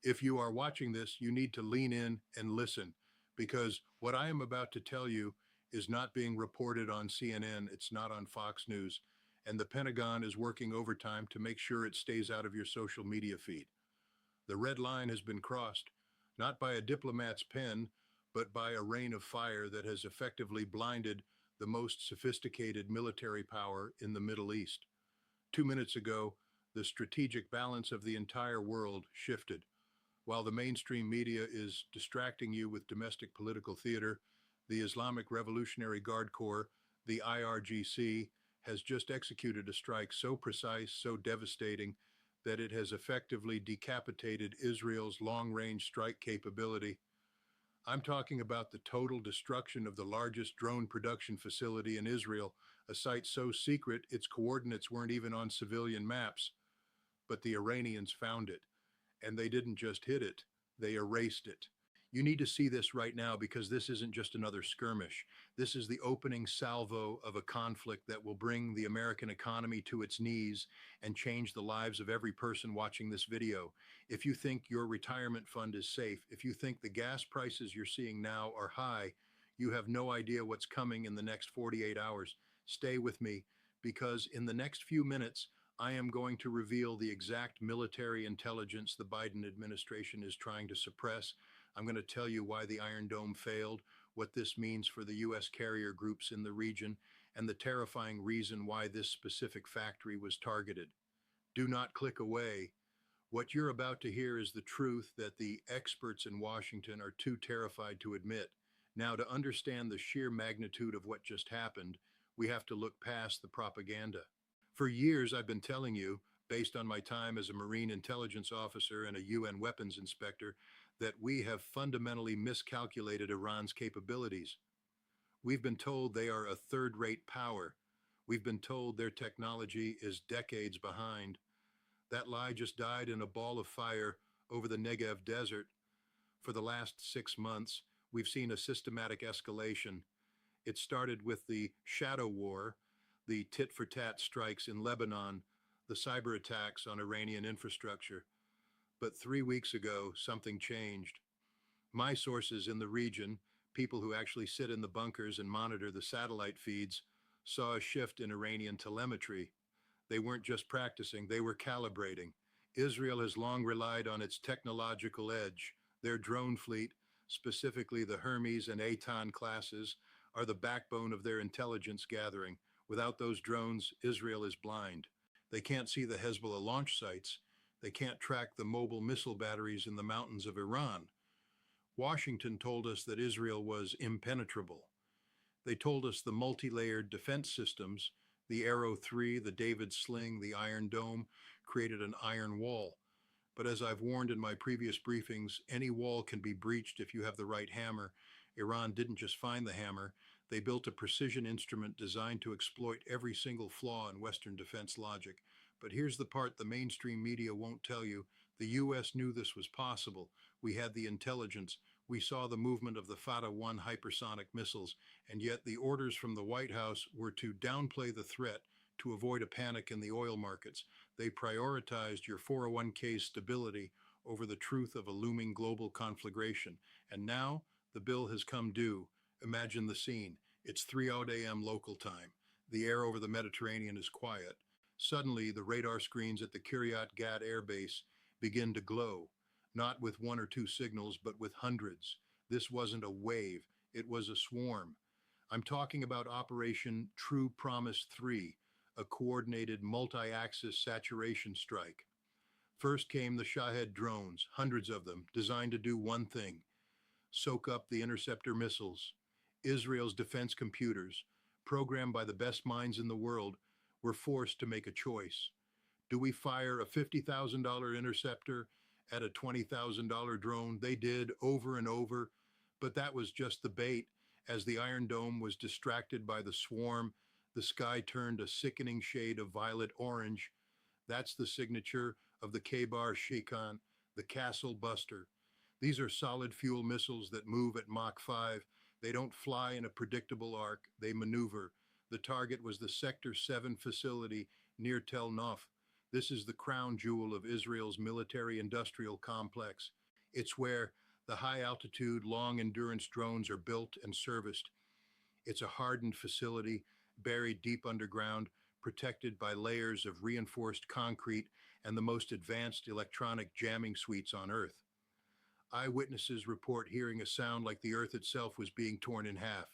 If you are watching this, you need to lean in and listen because what I am about to tell you is not being reported on CNN. It's not on Fox News. And the Pentagon is working overtime to make sure it stays out of your social media feed. The red line has been crossed, not by a diplomat's pen, but by a rain of fire that has effectively blinded the most sophisticated military power in the Middle East. 2 minutes ago, the strategic balance of the entire world shifted. While the mainstream media is distracting you with domestic political theater, the Islamic Revolutionary Guard Corps, the IRGC, has just executed a strike so precise, so devastating, that it has effectively decapitated Israel's long-range strike capability. I'm talking about the total destruction of the largest drone production facility in Israel, a site so secret its coordinates weren't even on civilian maps. But the Iranians found it. And they didn't just hit it, they erased it. You need to see this right now because this isn't just another skirmish. This is the opening salvo of a conflict that will bring the American economy to its knees and change the lives of every person watching this video. If you think your retirement fund is safe, if you think the gas prices you're seeing now are high, you have no idea what's coming in the next 48 hours. Stay with me because in the next few minutes, I am going to reveal the exact military intelligence the Biden administration is trying to suppress. I'm going to tell you why the Iron Dome failed, what this means for the U.S. carrier groups in the region, and the terrifying reason why this specific factory was targeted. Do not click away. What you're about to hear is the truth that the experts in Washington are too terrified to admit. Now, to understand the sheer magnitude of what just happened, we have to look past the propaganda. For years, I've been telling you, based on my time as a Marine intelligence officer and a UN weapons inspector, that we have fundamentally miscalculated Iran's capabilities. We've been told they are a third-rate power. We've been told their technology is decades behind. That lie just died in a ball of fire over the Negev desert. For the last 6 months, we've seen a systematic escalation. It started with the shadow war, the tit-for-tat strikes in Lebanon, the cyber attacks on Iranian infrastructure. But 3 weeks ago, something changed. My sources in the region, people who actually sit in the bunkers and monitor the satellite feeds, saw a shift in Iranian telemetry. They weren't just practicing, they were calibrating. Israel has long relied on its technological edge. Their drone fleet, specifically the Hermes and Aton classes, are the backbone of their intelligence gathering. Without those drones, Israel is blind. They can't see the Hezbollah launch sites. They can't track the mobile missile batteries in the mountains of Iran. Washington told us that Israel was impenetrable. They told us the multi-layered defense systems, the Arrow 3, the David Sling, the Iron Dome, created an iron wall. But as I've warned in my previous briefings, any wall can be breached if you have the right hammer. Iran didn't just find the hammer, they built a precision instrument designed to exploit every single flaw in Western defense logic. But here's the part the mainstream media won't tell you. The U.S. knew this was possible. We had the intelligence. We saw the movement of the Fatah-1 hypersonic missiles, and yet the orders from the White House were to downplay the threat to avoid a panic in the oil markets. They prioritized your 401k's stability over the truth of a looming global conflagration. And now the bill has come due. Imagine the scene. It's 3:00 a.m. local time. The air over the Mediterranean is quiet. Suddenly, the radar screens at the Kiryat Gat Air Base begin to glow, not with one or two signals, but with hundreds. This wasn't a wave, it was a swarm. I'm talking about Operation True Promise 3, a coordinated multi-axis saturation strike. First came the Shahed drones, hundreds of them, designed to do one thing: soak up the interceptor missiles. Israel's defense computers, programmed by the best minds in the world, were forced to make a choice. Do we fire a $50,000 interceptor at a $20,000 drone? They did over and over, but that was just the bait. As the Iron Dome was distracted by the swarm, the sky turned a sickening shade of violet orange. That's the signature of the K-Bar Shikan, the Castle Buster. These are solid fuel missiles that move at Mach 5. They don't fly in a predictable arc, they maneuver. The target was the Sector 7 facility near Tel Nof. This is the crown jewel of Israel's military-industrial complex. It's where the high-altitude, long-endurance drones are built and serviced. It's a hardened facility buried deep underground, protected by layers of reinforced concrete and the most advanced electronic jamming suites on Earth. Eyewitnesses report hearing a sound like the Earth itself was being torn in half.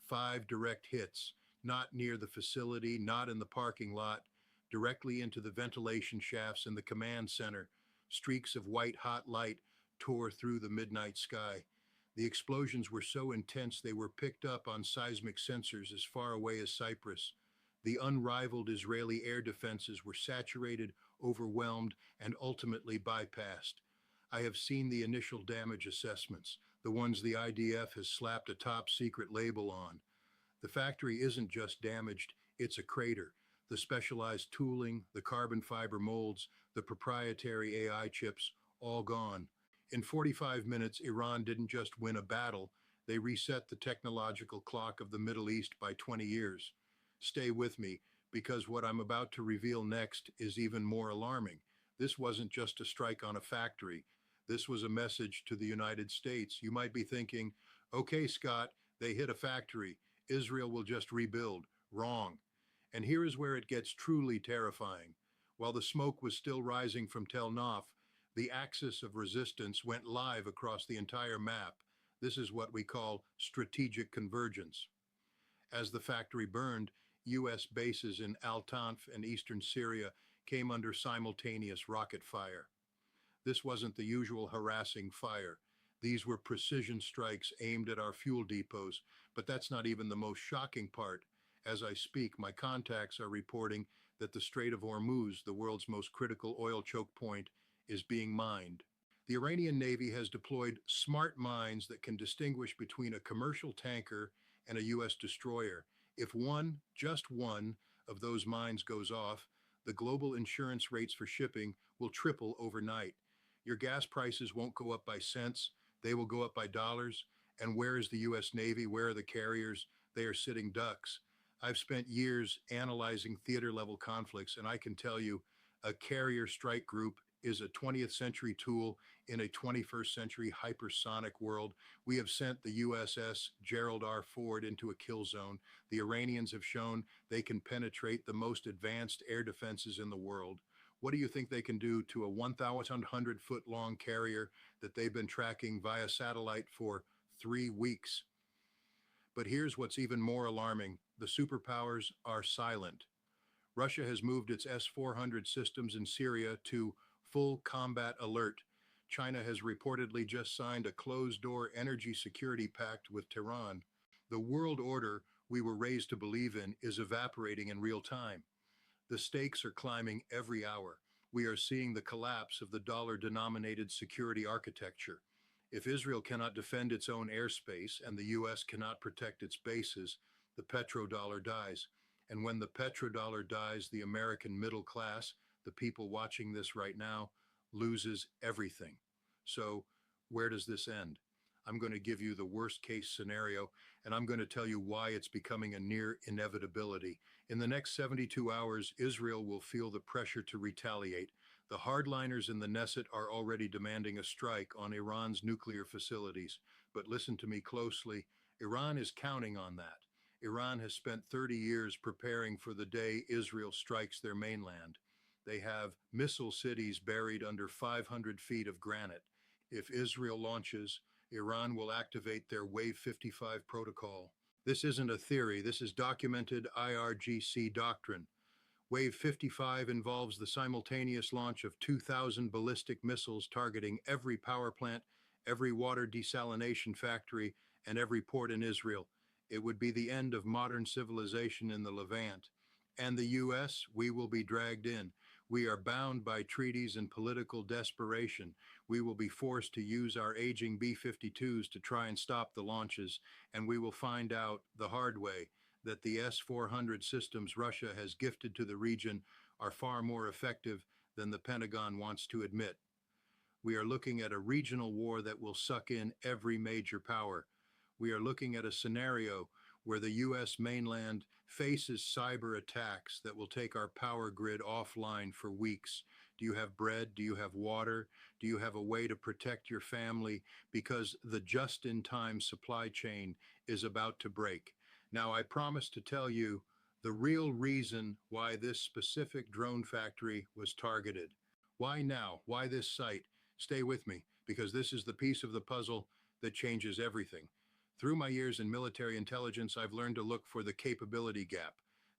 5 direct hits, not near the facility, not in the parking lot, directly into the ventilation shafts in the command center. Streaks of white-hot light tore through the midnight sky. The explosions were so intense they were picked up on seismic sensors as far away as Cyprus. The unrivaled Israeli air defenses were saturated, overwhelmed, and ultimately bypassed. I have seen the initial damage assessments, the ones the IDF has slapped a top secret label on. The factory isn't just damaged, it's a crater. The specialized tooling, the carbon fiber molds, the proprietary AI chips, all gone. In 45 minutes, Iran didn't just win a battle, they reset the technological clock of the Middle East by 20 years. Stay with me, because what I'm about to reveal next is even more alarming. This wasn't just a strike on a factory. This was a message to the United States. You might be thinking, okay, Scott, they hit a factory. Israel will just rebuild. Wrong. And here is where it gets truly terrifying. While the smoke was still rising from Tel Naf, the axis of resistance went live across the entire map. This is what we call strategic convergence. As the factory burned, U.S. bases in Al-Tanf and eastern Syria came under simultaneous rocket fire. This wasn't the usual harassing fire. These were precision strikes aimed at our fuel depots, but that's not even the most shocking part. As I speak, my contacts are reporting that the Strait of Hormuz, the world's most critical oil choke point, is being mined. The Iranian Navy has deployed smart mines that can distinguish between a commercial tanker and a U.S. destroyer. If one, just one, of those mines goes off, the global insurance rates for shipping will triple overnight. Your gas prices won't go up by cents, they will go up by dollars. And where is the U.S. Navy? Where are the carriers? They are sitting ducks. I've spent years analyzing theater-level conflicts, and I can tell you, a carrier strike group is a 20th century tool in a 21st century hypersonic world. We have sent the USS Gerald R. Ford into a kill zone. The Iranians have shown they can penetrate the most advanced air defenses in the world. What do you think they can do to a 1,100-foot-long carrier that they've been tracking via satellite for 3 weeks? But here's what's even more alarming. The superpowers are silent. Russia has moved its S-400 systems in Syria to full combat alert. China has reportedly just signed a closed-door energy security pact with Tehran. The world order we were raised to believe in is evaporating in real time. The stakes are climbing every hour. We are seeing the collapse of the dollar-denominated security architecture. If Israel cannot defend its own airspace and the U.S. cannot protect its bases, the petrodollar dies. And when the petrodollar dies, the American middle class, the people watching this right now, loses everything. So where does this end? I'm going to give you the worst case scenario, and I'm going to tell you why it's becoming a near inevitability. In the next 72 hours, Israel will feel the pressure to retaliate. The hardliners in the Knesset are already demanding a strike on Iran's nuclear facilities. But listen to me closely. Iran is counting on that. Iran has spent 30 years preparing for the day Israel strikes their mainland. They have missile cities buried under 500 feet of granite. If Israel launches, Iran will activate their Wave 55 protocol. This isn't a theory, this is documented IRGC doctrine. Wave 55 involves the simultaneous launch of 2,000 ballistic missiles targeting every power plant, every water desalination factory, and every port in Israel. It would be the end of modern civilization in the Levant. And the U.S., we will be dragged in. We are bound by treaties and political desperation. We will be forced to use our aging B-52s to try and stop the launches, and we will find out the hard way that the S-400 systems Russia has gifted to the region are far more effective than the Pentagon wants to admit. We are looking at a regional war that will suck in every major power. We are looking at a scenario where the U.S. mainland faces cyber attacks that will take our power grid offline for weeks. Do you have bread? Do you have water? Do you have a way to protect your family? Because the just-in-time supply chain is about to break. Now, I promise to tell you the real reason why this specific drone factory was targeted. Why now? Why this site? Stay with me, because this is the piece of the puzzle that changes everything. Through my years in military intelligence, I've learned to look for the capability gap.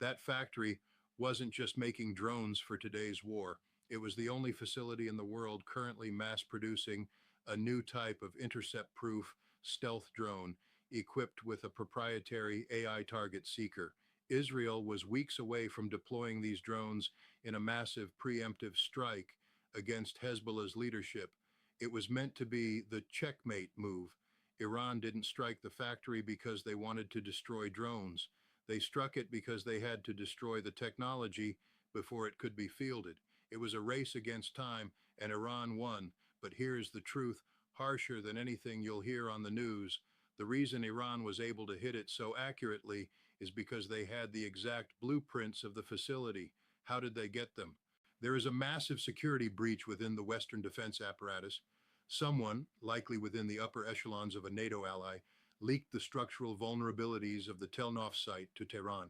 That factory wasn't just making drones for today's war. It was the only facility in the world currently mass producing a new type of intercept-proof stealth drone equipped with a proprietary AI target seeker. Israel was weeks away from deploying these drones in a massive preemptive strike against Hezbollah's leadership. It was meant to be the checkmate move. Iran didn't strike the factory because they wanted to destroy drones. They struck it because they had to destroy the technology before it could be fielded. It was a race against time, and Iran won. But here's the truth, harsher than anything you'll hear on the news. The reason Iran was able to hit it so accurately is because they had the exact blueprints of the facility. How did they get them? There is a massive security breach within the Western defense apparatus. Someone, likely within the upper echelons of a NATO ally, leaked the structural vulnerabilities of the Telnov site to Tehran.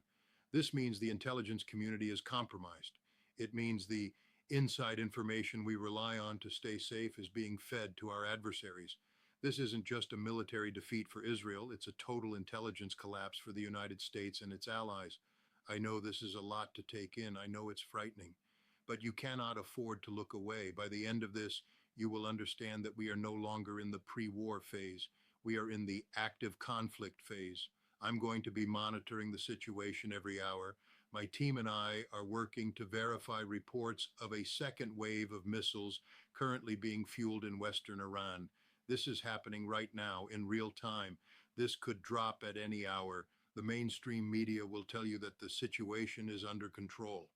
This means the intelligence community is compromised. It means the inside information we rely on to stay safe is being fed to our adversaries. This isn't just a military defeat for Israel, it's a total intelligence collapse for the United States and its allies. I know this is a lot to take in, I know it's frightening, but you cannot afford to look away. By the end of this, you will understand that we are no longer in the pre-war phase. We are in the active conflict phase. I'm going to be monitoring the situation every hour. My team and I are working to verify reports of a second wave of missiles currently being fueled in Western Iran. This is happening right now in real time. This could drop at any hour. The mainstream media will tell you that the situation is under control.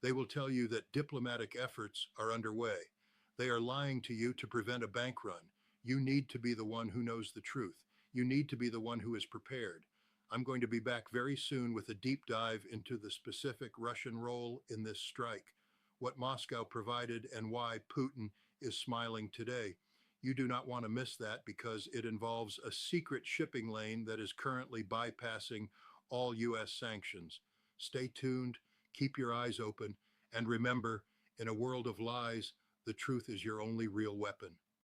They will tell you that diplomatic efforts are underway. They are lying to you to prevent a bank run. You need to be the one who knows the truth. You need to be the one who is prepared. I'm going to be back very soon with a deep dive into the specific Russian role in this strike, what Moscow provided, and why Putin is smiling today. You do not want to miss that because it involves a secret shipping lane that is currently bypassing all U.S. sanctions. Stay tuned, keep your eyes open, and remember, in a world of lies, the truth is your only real weapon.